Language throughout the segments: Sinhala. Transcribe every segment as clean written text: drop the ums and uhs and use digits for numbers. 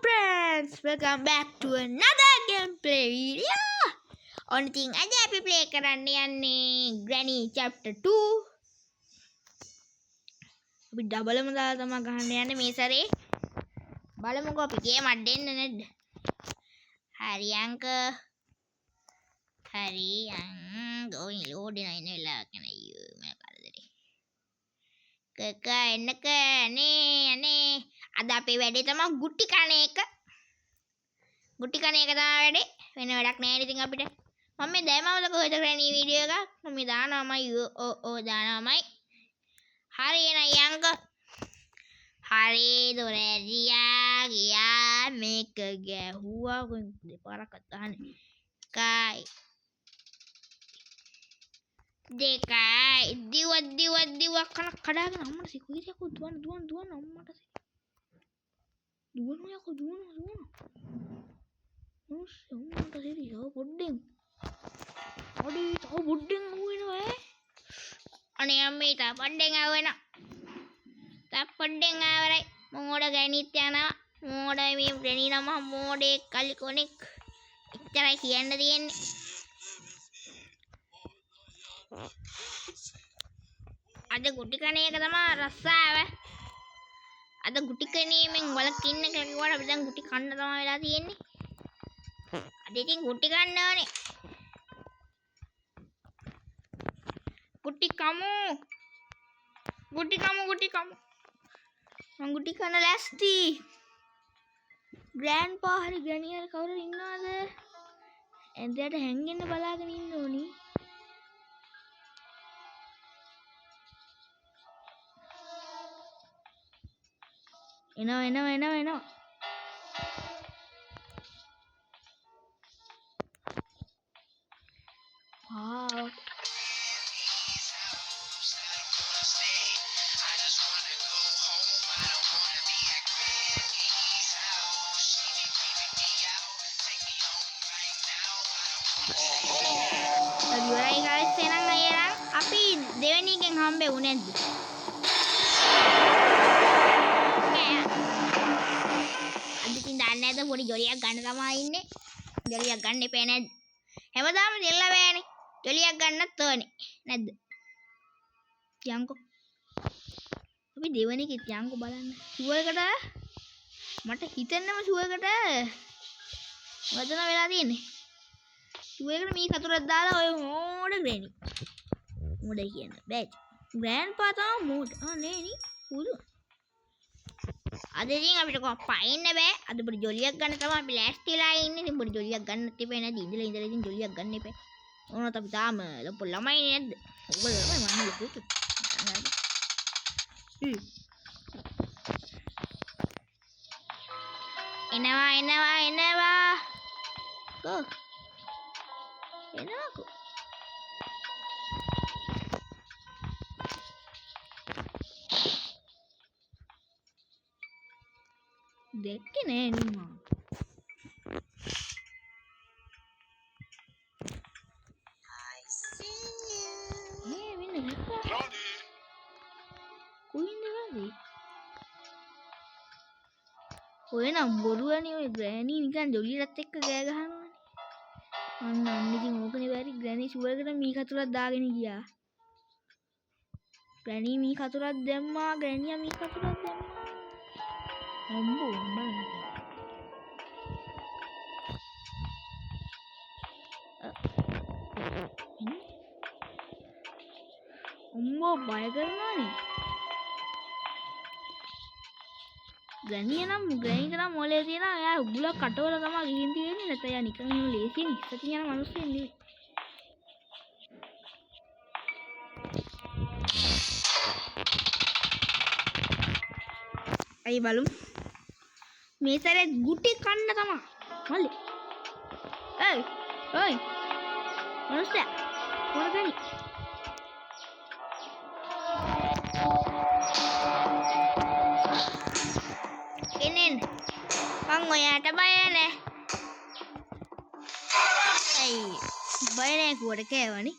friends, welcome back to another gameplay video. On thing aja අපි play කරන්න යන්නේ Granny chapter 2. අපි ඩබලම දාලා තමයි ගහන්න යන්නේ මේ සැරේ. බලමුකෝ අපි ගේමක් දෙන්න නැද්ද? හරි අංක. හරි going loading అయిన වෙලාවක නయ్యෝ මම කරදරේ. කකා එන්නක අනේ අද අපේ වැඩේ තමයි ගුටි කන එක. ගුටි කන එක තමයි වැඩේ. වෙන වැඩක් නෑ නේ ඉතින් අපිට. මම මේ දැම්මමද කොහෙද Granny වීඩියෝ එකක්? මම දානවාමයි ඕ දානවාමයි. හරි එනයි අංක. හරි දොර ඇරියා ගියා මේක ගැහුවා දෙපාරක් අතහනේ. කයි දෙකයි දිව කඩාගෙන අම්මට සිකුවිද යකෝ දුවන අම්මට දුවන යකෝ දුවන අම්මට සිරිය පොඩ්ඩෙන් අඩේ තව පොඩ්ඩෙන් අහුවෙනවා ඈ අනේ අම්මේ තා පොඩ්ඩෙන් අහුවෙනවා තා පොඩ්ඩෙන් ආවරයි මොඩ ගණිත යනවා මොඩ මේ Granny නම මොඩේ කලි කොනෙක් එච්චරයි කියන්න තියෙන්නේ අද ගුටි කන එක තමයි රස්සාව. අද ගුටි කණීමෙන් වලකින්න කිව්වට අපි දැන් ගුටි කන්න තමයි වෙලා තියෙන්නේ. අද ඉතින් ගුටි කන්න ඕනේ. ගුටි කමු. මං ගුටි කන ලැස්ති. ග්‍රෑන්ඩ්පා හරි Granny හරි කවුරු ඉන්නවද? එන්දයට හැංගෙන්න බලාගෙන ඉන්න ඕනි. එනවා. Wow. Iwarai guys, senang ayang. Api deweni එකෙන් හම්බෙන්නේ නැද්ද? නැද පොඩි ජොලියක් ගන්න තමයි ඉන්නේ. ජොලියක් ගන්න එපේ නැද්ද? හැමදාම දෙල්ල බෑනේ. ජොලියක් ගන්නත් ඕනේ. නැද්ද? යන්කෝ. අපි දෙවනේ කිත් යන්කෝ බලන්න. ෂුවර් එකට මට හිතෙන්නම ෂුවර් එකට වදන වෙලා තියෙන්නේ. ෂුවර් එකට මේ කතුරක් දාලා ඔය මොඩ Granny. මොඩ කියන්න බෑ. ග්‍රෑන්ඩ්පා තමයි මොඩ. නේ නේ. පුදු. අද ඉතින් අපිට පයින්න බෑ. අද පොඩි ජොලියක් ගන්න තමයි අපි ලෑස්තිලා ඉන්නේ. ඉතින් පොඩි ජොලියක් ගන්නත් එපේ නේද? ඉඳලා ඉතින් ජොලියක් ගන්න එපේ. ඕනත් අපි තාම ලොකු ළමයි නේද? ඔබ ළමයි මම ලොකුට. එනවා. කො. එනවාකෝ. දෙක්කේ නෑ නිමා. I see you. වෙන්න හිතා. කොයින්ද ගන්නේ? ඔය නම් බොරුවනේ ඔය Granny නිකන් ජොලියටත් එක්ක ගෑ ගහනවානේ. අන්න ඉතින් ඕකනේ බැරි Granny ෂුවර් එකට මී කතුරක් දාගෙන ගියා. Granny මී කතුරක් දැම්මා. අම්බෝ මම අම්බෝ බය කරනවානේ. Granny නම් මොලේ තියනවා. එයා උගුලක් කටවල තමයි ගිහින් තියෙන්නේ. නැත්නම් එයා නිකන් එහෙම ලේසියෙන් ඉස්සතින් යන මිනිස්සු නෙවෙයි. අයි බලමු. මේ සැරේ ගුටි කන්න තමයි. මල්ලි. ඔයි. මොනසෙ? මොනගනි? එනෙන්. මං ඔයාට බය නැහැ. බය නැහැ කුවට කෑවනේ.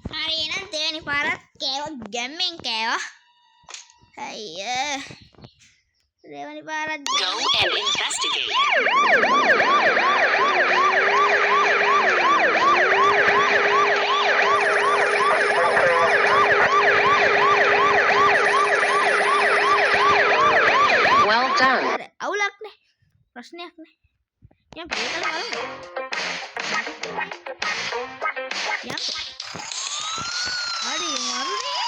හරි එහෙනම් දෙවෙනි පාරත් කෑවා ගැම්මෙන් කෑවා. අයියෝ දෙවනි පාරක් Go and investigate. Well done. අවුලක් නෑ. ප්‍රශ්නයක් නෑ. දැන් ප්ලේ කරලා බලමු. යම්. හරි මරුනේ.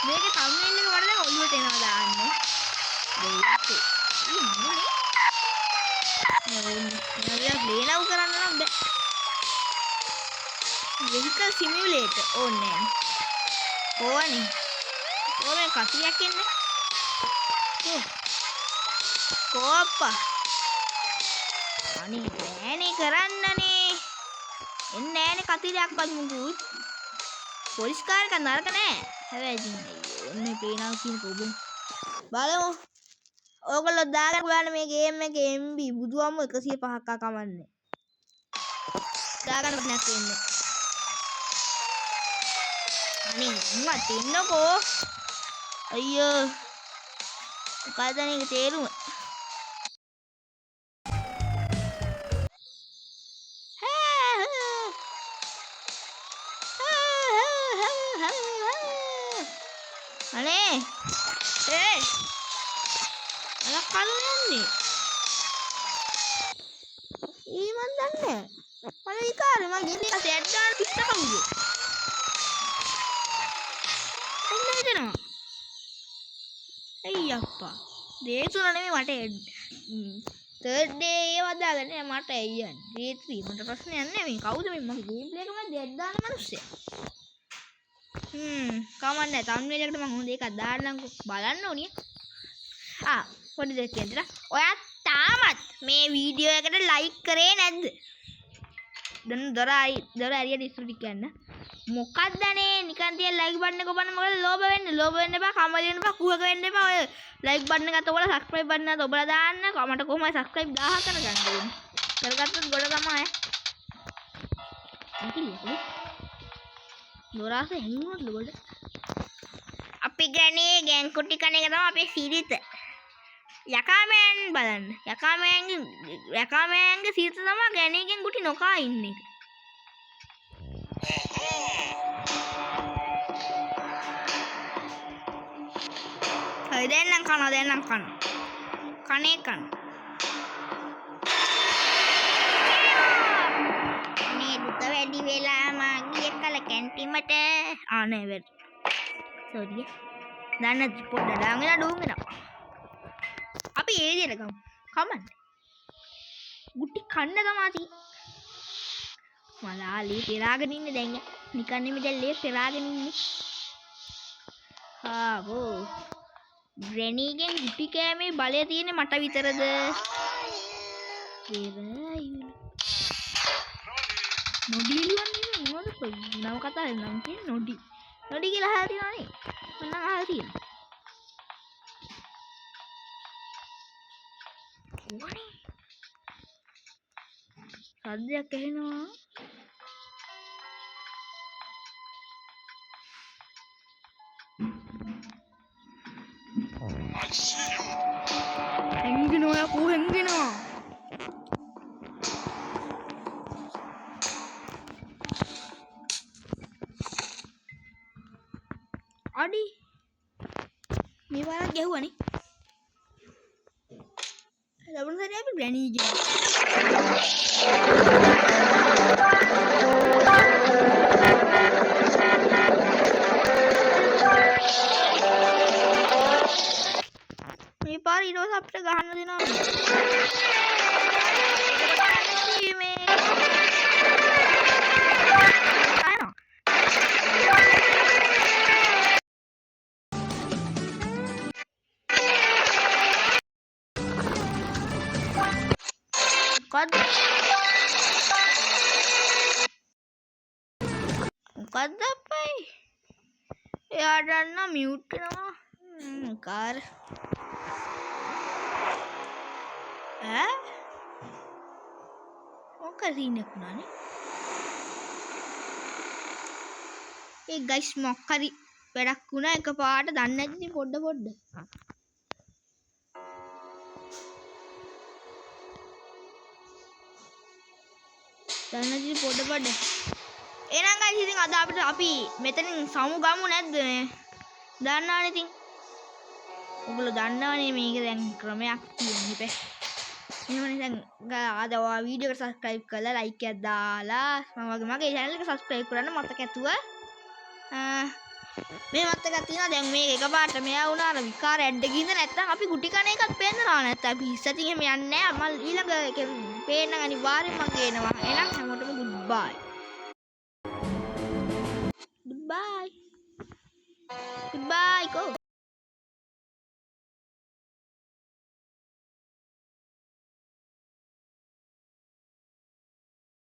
මේකේ thumbnail එක වල දැන් ඔළුවට එනවා දාන්නේ. දෙයක්. ඉන්නේ. නෑ ප්ලේ ලව් කරන්න නම් බෑ. vehicle simulator ඕනේ නෑ. ඕනේ. ඕනේ කතියක් ඉන්නේ. කෝප්පා අනේ නෑනේ කරන්නනේ එන්නේ නෑනේ කතිරයක්වත් මුකුත් පොලිස් කාර් එක නරක නෑ හැබැයි ඉතින් ඔන්නේ පේනවා කියන කොබු බලමු ඕගොල්ලෝ දාගන්න බලන්න මේ ගේම් එකේ MB බුදුවම 105ක් කමන්නේ දාගන්න නැක් වෙන්නේ අනේ මට එන්නකෝ අයියෝ මොකද නේ තේරුම අනේ ඒ අර කලු යන්නේ ඊ මන් දන්නේ මම විකාරේ මගේ ඉතින් සෙට් දාන 30 කමුද එන්න හිතනවා අයියප්පා day 3 නෙමෙයි මට third day ඒව දාගන්න මට අයියන්නේ day 3 මට ප්‍රශ්නයක් නැහැ මේ කවුද මේ මගේ ගේම් ප්ලේ එකම දෙයක් දාන මිනිස්සයා කමන්නේ thumbnail එකට මම හොඳ එකක් දාන්නම්කෝ බලන්න ඕනිය පොඩි දෙයක් කියන්නම් ඔයා තාමත් මේ වීඩියෝ එකට ලයික් කරේ නැද්ද දැන් දොර ඇරියට ඉස්සුටි කියන්න මොකක්දනේ නිකන් තියලා ලයික් බටන් එක ඔබන්න මොකද ලෝභ වෙන්න එපා කමල වෙන්න එපා කුහක වෙන්න එපා ඔය ලයික් බටන් එකත් ඔබලා සබ්ස්ක්‍රයිබ් බටන් එකත් ඔබලා දාන්න මට කොහොමද සබ්ස්ක්‍රයිබ් 1000 කරගන්න ඕනේ කරගත්තොත් ගොඩ තමයි අකිලිය දොරාස හැංගුණොත් ගොඩ අපි ගන්නේ ගෑන් කුටි කන එක තමයි අපේ සිරිත යකාමෑන් බලන්න යකාමෑන්ගේ සිරිත තමයි ගෑණිගෙන් කුටි නොකා ඉන්න එක හරි දැන්නම් කනේ කන මේ දුක වැඩි වෙලා මාගේ කල කැන්ටිමට ආනේ වෙර් සෝරිය දැන් පොඩ්ඩ දාගෙන ඩුංගිනා අපි ඒ විදියට ගමු කමන්නේ ගුටි කන්න තමයි මලාලි පෙරාගෙන ඉන්නේ දැන් නිකන් නෙමෙයි දැන් ලේ පෙරාගෙන ඉන්නේ ආවෝ ග්‍රැනීගෙන් ගුටි කෑමේ බලය තියෙන්නේ මට විතරද නොඩි ලියන්නේ මොනවද නම කතාවේ නම් කියන්නේ නොඩි කියලා අහලා තියෙනවනේ මම අහලා තියෙනවා ඕනේ සද්දයක් ඇහෙනවා හැංගෙනවා යකෝ හැංගෙනවා අඩි මේ පාරක් ගැහුවනේ ලබන සැරේ අපි ග්‍රැනී ගියා මේ පාර ඊට පස්සේ අපිට ගහන්න දෙනවා මොකද්ද අප්පයි එයාට අන්න මියුට් වෙනවා කාර් මොකද සීනක් වුණානේ ඒ ගයිස් මොකක් හරි වැඩක් වුණා එකපාරට දන්නේ නැති ඉතින් පොඩ එහෙනම් guys ඉතින් අද අපිට අපි මෙතනින් සමු ගමු නැද්ද මේ දන්නවනේ ඉතින් ඔයගොල්ලෝ දන්නවනේ මේක දැන් ක්‍රමයක් තියෙන්නේ බෑ එහෙනම් දැන් අද ඔයා වීඩියෝ එකට subscribe කරලා like එකක් දාලා මගේ channel එක subscribe කරන්න මතක ඇතුව මේ මතක තියෙනවා දැන් මේක එකපාරට මෙයා වුණා අර විකාර ඇඩ් එකකින්ද නැත්නම් අපි ගුටි කන එකත් පේන්නවා නැත්නම් අපි ඉස්සතින් එහෙම යන්නේ නැහැ මම ඊළඟ එක පේන්න අනිවාර්යෙන්ම මම ගේනවා එහෙනම් හැමෝටම goodbye goodbye go